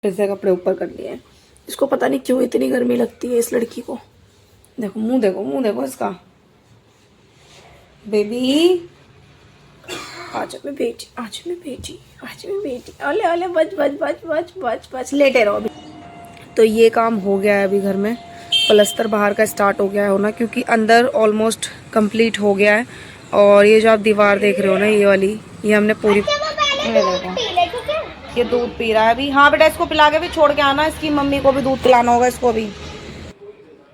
से कपड़े ऊपर कर लिए हैं। इसको पता नहीं क्यों इतनी गर्मी लगती है इस लड़की को। देखो मुंह देखो इसका। बेबी आज मैं बेटी अले अले बच लेटे रहो अभी। तो ये काम हो गया है अभी घर में। प्लस्तर बाहर का स्टार्ट हो गया है होना, क्योंकि अंदर ऑलमोस्ट कंप्लीट हो गया है। और ये जो आप दीवार देख रहे हो ना, ये वाली, ये हमने पूरी ये दूध पी रहा है अभी। हाँ बेटा, इसको पिला के भी छोड़ के आना, इसकी मम्मी को भी दूध पिलाना होगा इसको अभी।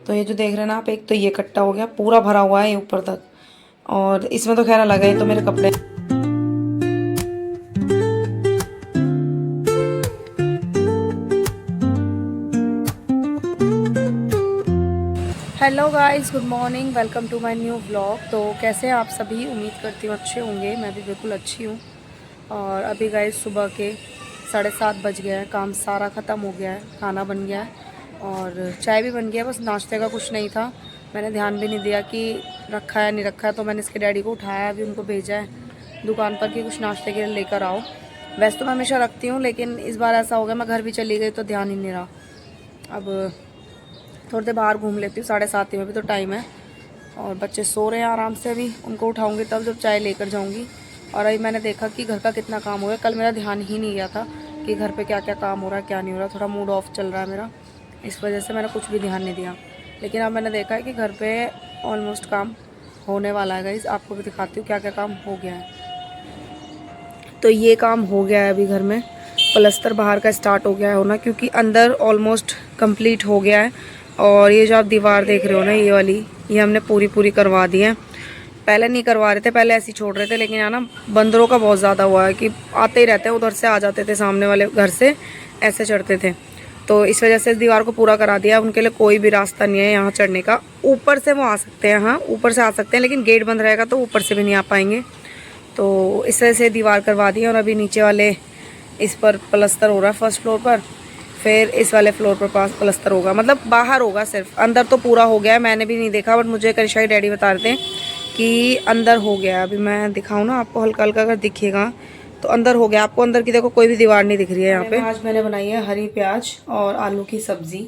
तो ये जो देख रहे हैं ना आप, एक तो ये कट्टा हो गया, पूरा भरा हुआ है ये ऊपर तक। और इसमें तो खैर लगा ही तो मेरे कपड़े। Hello guys, good morning, welcome to my new vlog. तो कैसे हैं आप सभी? उम्मीद करती हूँ अच्छे होंगे। मैं भी बिल्कुल अच्छी हूँ। और अभी गाइस सुबह के 7:30 बज गए हैं। काम सारा ख़त्म हो गया है, खाना बन गया है और चाय भी बन गया है। बस नाश्ते का कुछ नहीं था, मैंने ध्यान भी नहीं दिया कि रखा है नहीं रखा है। तो मैंने इसके डैडी को उठाया, अभी उनको भेजा है दुकान पर कि कुछ नाश्ते के लिए लेकर आओ। वैसे तो मैं हमेशा रखती हूँ, लेकिन इस बार ऐसा हो गया मैं घर भी चली गई तो ध्यान ही नहीं रहा। अब थोड़ी देर बाहर घूम लेती हूँ, 7:30 में भी तो टाइम है। और बच्चे सो रहे हैं आराम से, अभी उनको उठाऊंगी तब जब चाय लेकर जाऊंगी। और अभी मैंने देखा कि घर का कितना काम हो गया। कल मेरा ध्यान ही नहीं गया था कि घर पे क्या क्या काम हो रहा है क्या नहीं हो रहा। थोड़ा मूड ऑफ चल रहा है मेरा, इस वजह से मैंने कुछ भी ध्यान नहीं दिया। लेकिन अब मैंने देखा है कि घर पे ऑलमोस्ट काम होने वाला है गाइस। आपको भी दिखाती हूँ क्या क्या काम हो गया है। तो ये काम हो गया है अभी घर में। प्लस्तर बाहर का स्टार्ट हो गया है होना, क्योंकि अंदर ऑलमोस्ट कंप्लीट हो गया है। और ये जो आप दीवार देख रहे हो ना, ये वाली, ये हमने पूरी करवा दी है। पहले नहीं करवा रहे थे, पहले ऐसे ही छोड़ रहे थे। लेकिन यहाँ ना बंदरों का बहुत ज़्यादा हुआ है कि आते ही रहते हैं, उधर से आ जाते थे, सामने वाले घर से ऐसे चढ़ते थे। तो इस वजह से इस दीवार को पूरा करा दिया। उनके लिए कोई भी रास्ता नहीं है यहाँ चढ़ने का। ऊपर से वो आ सकते हैं, हाँ ऊपर से आ सकते हैं, लेकिन गेट बंद रहेगा तो ऊपर से भी नहीं आ पाएंगे। तो इस वजह से दीवार करवा दी है। और अभी नीचे वाले इस पर प्लस्तर हो रहा है, फर्स्ट फ्लोर पर। फिर इस वाले फ्लोर पर पास प्लस्तर होगा, मतलब बाहर होगा सिर्फ, अंदर तो पूरा हो गया है। मैंने भी नहीं देखा, बट मुझे करिश्मा के डैडी बता रहे थे कि अंदर हो गया। अभी मैं दिखाऊँ ना आपको, हल्का हल्का अगर दिखेगा तो अंदर हो गया। आपको अंदर की देखो कोई भी दीवार नहीं दिख रही है यहाँ पे। आज मैंने बनाई है हरी प्याज और आलू की सब्जी।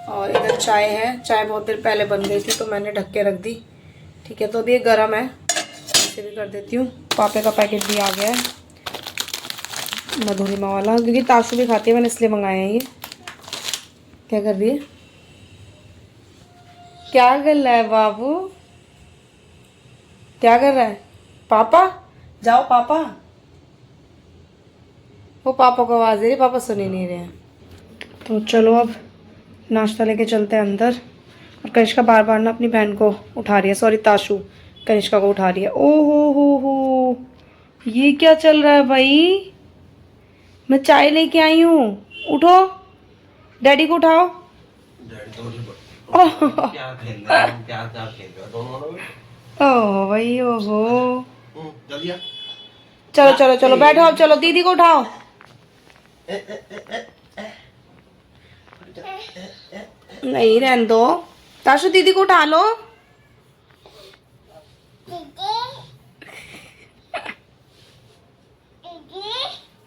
और इधर चाय है, चाय बहुत देर पहले बन गई थी तो मैंने ढक के रख दी। ठीक है, तो अभी ये गर्म है, इसे भी कर देती हूँ। पापे का पैकेट भी आ गया है, मधुरिमा वाला, क्योंकि ताशु भी खाती है, मैंने इसलिए मंगाए हैं ये। क्या कर रही है? क्या कर रहा है बाबू? क्या कर रहा है? पापा जाओ, पापा। वो पापा को आवाज दे रही, पापा सुन ही नहीं रहे हैं। तो चलो अब नाश्ता लेके चलते हैं अंदर। और कनिष्का बार बार ना अपनी बहन को उठा रही है, सॉरी ताशु कनिष्का को उठा रही है। ओ हो, ये क्या चल रहा है भाई? मैं चाय लेके आई हूँ, उठो, डैडी को उठाओ। ओह भाई, ओहो। चलो चलो चलो बैठो अब, चलो दीदी को उठाओ। नहीं रहने दो, ताशु दीदी को उठा लो।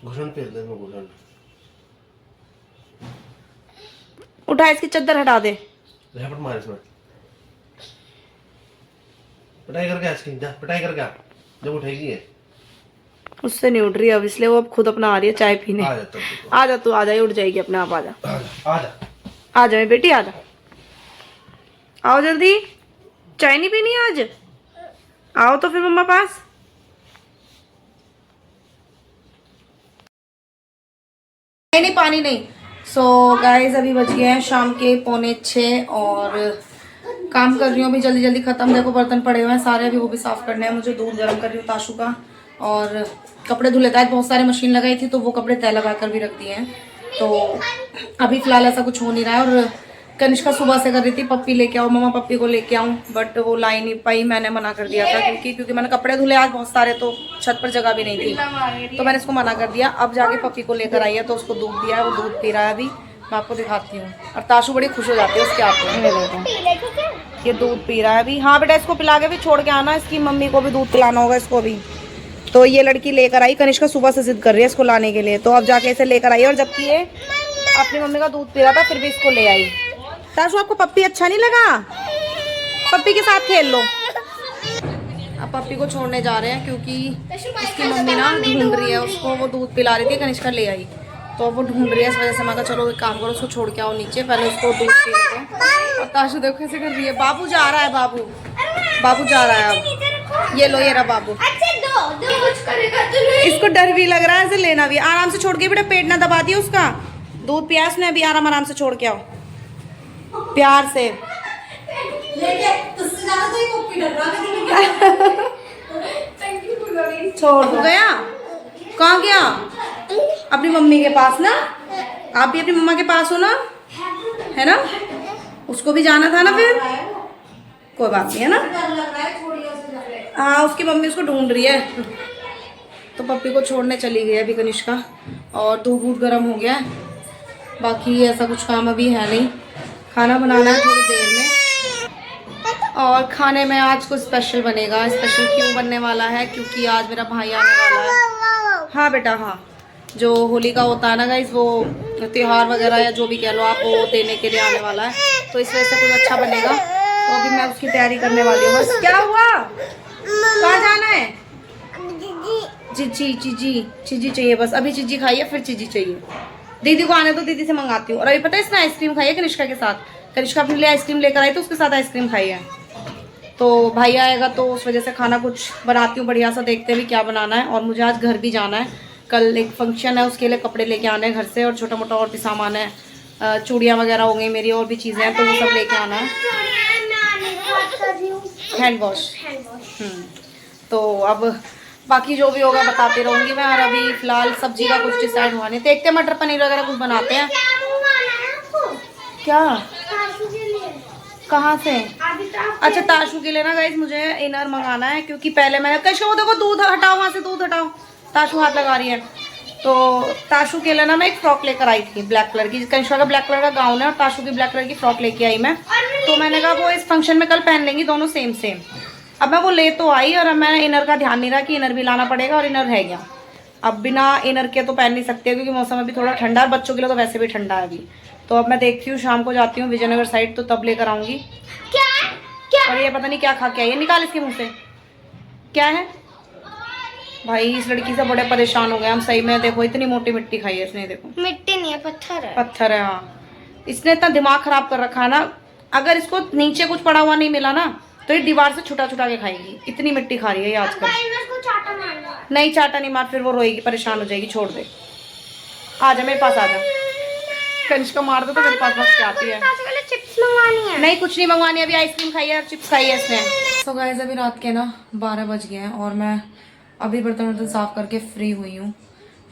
घुसन फेर दे, घुसन उठा, इसकी चद्दर हटा दे। मार इसमें पिटाई करके इसकी, जा पिटाई करके जब उठेगी है। उससे नहीं उठ रही अब, इसलिए वो अब खुद अपना आ रही है चाय पीने। आ जा तू, आ जा, उठ जाएगी अपने आप। आ जा आ जा बेटी, आ जा, आओ जल्दी। चाय नहीं पीनी आज? आओ तो फिर मम्मा पास। नहीं पानी नहीं। सो गाइस, अभी बज गए हैं शाम के 5:45 और काम कर रही हूँ अभी जल्दी जल्दी खत्म। देखो बर्तन पड़े हुए हैं सारे, अभी वो भी साफ करने हैं मुझे। दूध गर्म कर रही हूँ ताशु का, और कपड़े धुले थे, बहुत सारे मशीन लगाई थी तो वो कपड़े तय लगा कर भी रख दिए हैं। तो अभी फिलहाल ऐसा कुछ हो नहीं रहा है। और कनिष्का सुबह से कर रही थी पप्पी लेके आओ मम्मा, पप्पी को लेके आऊँ, बट वो ला ही नहीं पाई। मैंने मना कर दिया था क्योंकि मैंने कपड़े धुले आज बहुत सारे, तो छत पर जगह भी नहीं थी, तो मैंने इसको मना कर दिया। अब जाके पप्पी को लेकर आई है तो उसको दूध दिया है, वो दूध पी रहा है अभी। मैं आपको दिखाती हूँ। और ताशु बड़ी खुश हो जाती है उसके हाथ में। ये दूध पी रहा है अभी। हाँ बेटा, इसको पिला के भी छोड़ के आना, इसकी मम्मी को भी दूध पिलाना होगा इसको अभी। तो ये लड़की लेकर आई, कनिष्का सुबह से जिद कर रही है इसको लाने के लिए, तो अब जाके इसे लेकर आई। और जबकि ये अपनी मम्मी का दूध पी रहा था, फिर भी इसको ले आई। ताशु आपको पप्पी अच्छा नहीं लगा? पप्पी के साथ खेल लो। अब पप्पी को छोड़ने जा रहे हैं क्योंकि इसकी मम्मी ना ढूंढ रही है उसको, वो दूध पिला रही थी, कनिष्का ले आई तो वो ढूंढ रही है। इस वजह से मैं कहा चलो एक काम करो, उसको छोड़ के आओ नीचे, पहले उसको दूध पी लेते हैं। और ताशु देखो कैसे कर रही है। बाबू जा रहा है, बाबू जा रहा है। अब ये लो, ये रहा बाबू। इसको डर भी लग रहा है, ऐसे लेना भी। आराम से छोड़ के बेटा, पेट ना दबा दिया उसका। दूध पिया उसने अभी, आराम से छोड़ के आओ प्यार से। छोड़ दो। गया कहाँ गया? अपनी मम्मी के पास ना। आप भी अपनी मम्मा के पास हो ना, है ना? उसको भी जाना था ना, फिर कोई बात नहीं है ना। हाँ, उसकी मम्मी उसको ढूंढ रही है। तो पप्पी को छोड़ने चली गई अभी कनिष्का, और दूध वूध गर्म हो गया है। बाकी ऐसा कुछ काम अभी है नहीं, खाना बनाना है थोड़ी देर में। और खाने में आज कुछ स्पेशल बनेगा। स्पेशल क्यों बनने वाला है? क्योंकि आज मेरा भाई आने वाला है। हाँ बेटा, हाँ, जो होली का होता है ना गाइस, वो त्योहार वगैरह या जो भी कह लो आप, वो देने के लिए आने वाला है, तो इस वजह से कुछ अच्छा बनेगा। तो अभी मैं उसकी तैयारी करने वाली हूँ। बस क्या हुआ? कहाँ जाना है? चीजी चाहिए बस। अभी चीजी खाइए, फिर चीजी चाहिए। दीदी को आने दो, दीदी से मंगाती हूँ। और अभी पता है इसने आइसक्रीम खाई है कनिष्का के साथ। कनिष्का अपने लिए आइसक्रीम लेकर आई तो उसके साथ आइसक्रीम खाई है। तो भाई आएगा तो उस वजह से खाना कुछ बनाती हूँ बढ़िया सा, देखते हैं भी क्या बनाना है। और मुझे आज घर भी जाना है, कल एक फंक्शन है, उसके लिए कपड़े लेके आने हैं घर से, और छोटा मोटा और भी सामान है, चूड़ियाँ वगैरह हो गई मेरी, और भी चीज़ें हैं, तो वो सब लेके आना है। Hand wash. तो अब बाकी जो भी होगा बताती रहूँगी मैं। और अभी फिलहाल सब्जी का कुछ डिसाइड हुआ नहीं, देखते हैं मटर पनीर वगैरह कुछ बनाते हैं। क्या? कहाँ से? अच्छा, ताशु के लिए ना गाइस मुझे इनर मंगाना है, क्योंकि पहले मैंने कश वो देखो, दूध हटाओ वहाँ से, दूध हटाओ। ताशु हाथ लगा रही है। तो ताशु के लिए ना मैं एक फ्रॉक लेकर आई थी ब्लैक कलर की। कनिष्का का ब्लैक कलर का गाउन है और ताशु की ब्लैक कलर की फ्रॉक लेके आई मैं। तो मैंने कहा वो इस फंक्शन में कल पहन लेंगी दोनों सेम सेम। अब मैं वो ले तो आई, और अब मैंने इनर का ध्यान नहीं रहा कि इनर भी लाना पड़ेगा, और इनर रह गया। अब बिना इनर के तो पहन नहीं सकते, क्योंकि मौसम अभी थोड़ा ठंडा है, बच्चों के लिए तो वैसे भी ठंडा है अभी। तो अब मैं देखती हूँ, शाम को जाती हूँ विजयनगर साइड, तो तब लेकर आऊँगी। और ये पता नहीं क्या खा के आई है, निकाल इसके मुँह से। क्या है भाई, इस लड़की से बड़े परेशान हो गए हम सही में। देखो इतनी मोटी मिट्टी खाई है इसने। देखो मिट्टी नहीं है, पत्थर है। पत्थर है, हाँ। इसने इतना दिमाग खराब कर रखा है ना, अगर इसको नीचे कुछ पड़ा हुआ नहीं मिला ना, तो ये दीवार से छुटा छुटा के खाएगी। इतनी मिट्टी खा रही है ये आजकल। नहीं, चाटा नहीं मार, फिर वो रोएगी, परेशान हो जाएगी। छोड़ दे, आ जा मेरे पास, आ जा। कनिष्का मार दो तो मेरे पास बस आती है। चिप्स मंगवानी है। नहीं, कुछ नहीं मंगवानी, अभी आइसक्रीम खाई है, चिप्स खाई है इसने। तो गाइस अभी रात के ना 12 बज गए हैं, और मैं अभी बर्तन साफ करके फ्री हुई हूँ।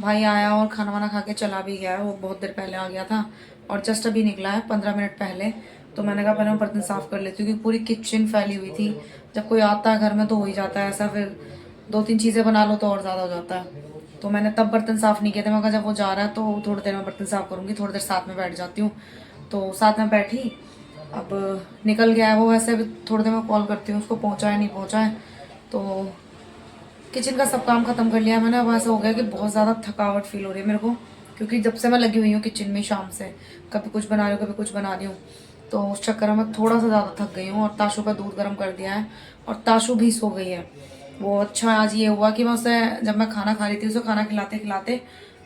भाई आया और खाना वाना खा के चला भी गया है, वो बहुत देर पहले आ गया था, और जस्ट अभी निकला है 15 मिनट पहले। तो मैंने कहा पहले मैं बर्तन साफ कर लेती हूँ, क्योंकि पूरी किचन फैली हुई थी। जब कोई आता है घर में तो हो ही जाता है ऐसा, फिर 2-3 चीज़ें बना लो तो और ज़्यादा हो जाता है। तो मैंने तब बर्तन साफ़ नहीं किए थे। मैं कहा जब वो जा रहा है तो थोड़ी देर में बर्तन साफ़ करूँगी, थोड़ी देर साथ में बैठ जाती हूँ। तो साथ में बैठी, अब निकल गया है वो। वैसे अभी थोड़ी देर में कॉल करती हूँ उसको, पहुँचा है नहीं पहुँचा है। तो किचन का सब काम ख़त्म कर लिया मैंने। अब ऐसा हो गया कि बहुत ज़्यादा थकावट फील हो रही है मेरे को, क्योंकि जब से मैं लगी हुई हूँ किचन में शाम से, कभी कुछ बना रही हूँ कभी कुछ बना रही हूँ, तो उस चक्कर में थोड़ा सा ज़्यादा थक गई हूँ। और ताशु का दूध गर्म कर दिया है, और ताशु भी सो गई है वो। अच्छा आज ये हुआ कि मैं उसे, जब मैं खाना खा रही थी, उसे खाना खिलाते खिलाते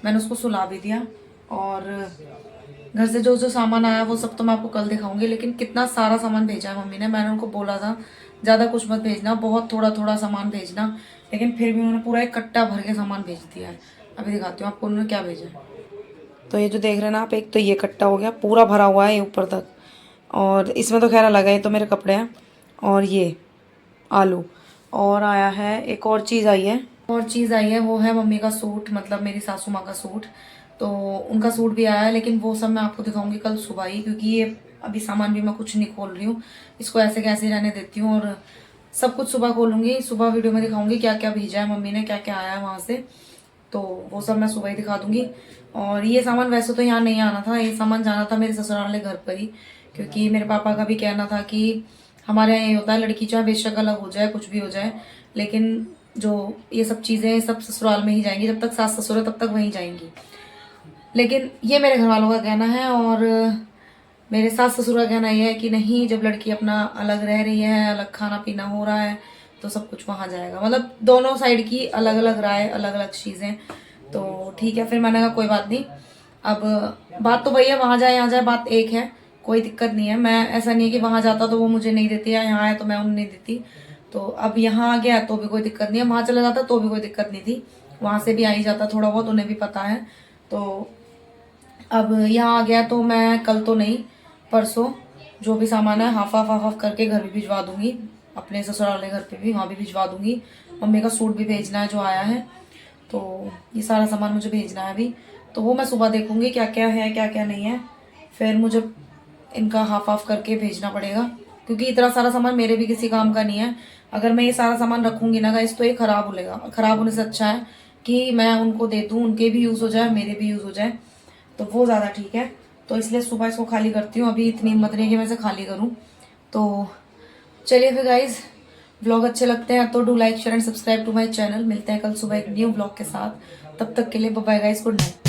मैंने उसको सुला भी दिया। और घर से जो जो सामान आया वो सब तो मैं आपको कल दिखाऊंगी, लेकिन कितना सारा सामान भेजा है मम्मी ने। मैंने उनको बोला था ज़्यादा कुछ मत भेजना, बहुत थोड़ा थोड़ा सामान भेजना, लेकिन फिर भी उन्होंने पूरा एक कट्टा भर के सामान भेज दिया है। अभी दिखाती हूँ आपको उन्होंने क्या भेजा है। तो ये जो देख रहे हैं ना आप, एक तो ये कट्टा हो गया, पूरा भरा हुआ है ये ऊपर तक, और इसमें तो खैर लगा है, तो मेरे कपड़े हैं। और ये आलू, और आया है एक और चीज़ आई है, वो है मम्मी का सूट, मतलब मेरी सासू माँ का सूट। तो उनका सूट भी आया है, लेकिन वो सब मैं आपको दिखाऊंगी कल सुबह ही, क्योंकि ये अभी सामान भी मैं कुछ नहीं खोल रही हूँ, इसको ऐसे कैसे रहने देती हूँ। और सब कुछ सुबह खोलूँगी, सुबह वीडियो में दिखाऊंगी क्या क्या भेजा है मम्मी ने, क्या क्या आया है वहाँ से। तो वो सब मैं सुबह ही दिखा दूँगी। और ये सामान वैसे तो यहाँ नहीं आना था, ये सामान जाना था मेरे ससुराल वाले घर पर ही, क्योंकि मेरे पापा का भी कहना था कि हमारे यहाँ ये होता है, लड़की चाहे बेशक अलग हो जाए, कुछ भी हो जाए, लेकिन जो ये सब चीज़ें सब ससुराल में ही जाएंगी, जब तक सास ससुर है तब तक वहीं जाएंगी। लेकिन ये मेरे घर वालों का कहना है और मेरे सास ससुर का कहना ये है कि नहीं, जब लड़की अपना अलग रह रही है, अलग खाना पीना हो रहा है, तो सब कुछ वहाँ जाएगा। मतलब दोनों साइड की अलग अलग राय, अलग अलग चीज़ें। तो ठीक है, फिर मैंने कहा कोई बात नहीं, अब बात तो वही है, वहाँ जाए यहाँ जाए बात एक है, कोई दिक्कत नहीं है। मैं ऐसा नहीं है कि वहाँ जाता तो वो मुझे नहीं देती, या यहाँ आया तो मैं उन्हें नहीं देती। तो अब यहाँ आ गया तो भी कोई दिक्कत नहीं है, वहाँ चला जाता तो भी कोई दिक्कत नहीं थी, वहाँ से भी आ ही जाता थोड़ा बहुत, उन्हें भी पता है। तो अब यहाँ आ गया तो मैं कल तो नहीं, परसों जो भी सामान है हाफ हाफ करके घर भी भिजवा दूंगी, अपने ससुराल वाले घर पे भी, वहाँ भी भिजवा दूंगी। मम्मी का सूट भी भेजना है जो आया है, तो ये सारा सामान मुझे भेजना है अभी। तो वो मैं सुबह देखूंगी क्या क्या है क्या क्या नहीं है, फिर मुझे इनका हाफ हाफ करके भेजना पड़ेगा, क्योंकि इतना सारा सामान मेरे भी किसी काम का नहीं है। अगर मैं ये सारा सामान रखूंगी ना गाइस तो ये खराब हो लेगा, खराब होने से अच्छा है कि मैं उनको दे दूँ, उनके भी यूज़ हो जाए, मेरे भी यूज़ हो जाए, तो वो ज़्यादा ठीक है। तो इसलिए सुबह इसको खाली करती हूँ, अभी इतनी हिम्मत नहीं है कि मैं इसे खाली करूँ। तो चलिए फिर गाइज, व्लॉग अच्छे लगते हैं तो do like share and subscribe to my channel. मिलते हैं कल सुबह एक न्यू व्लॉग के साथ, तब तक के लिए bye bye guys, good night.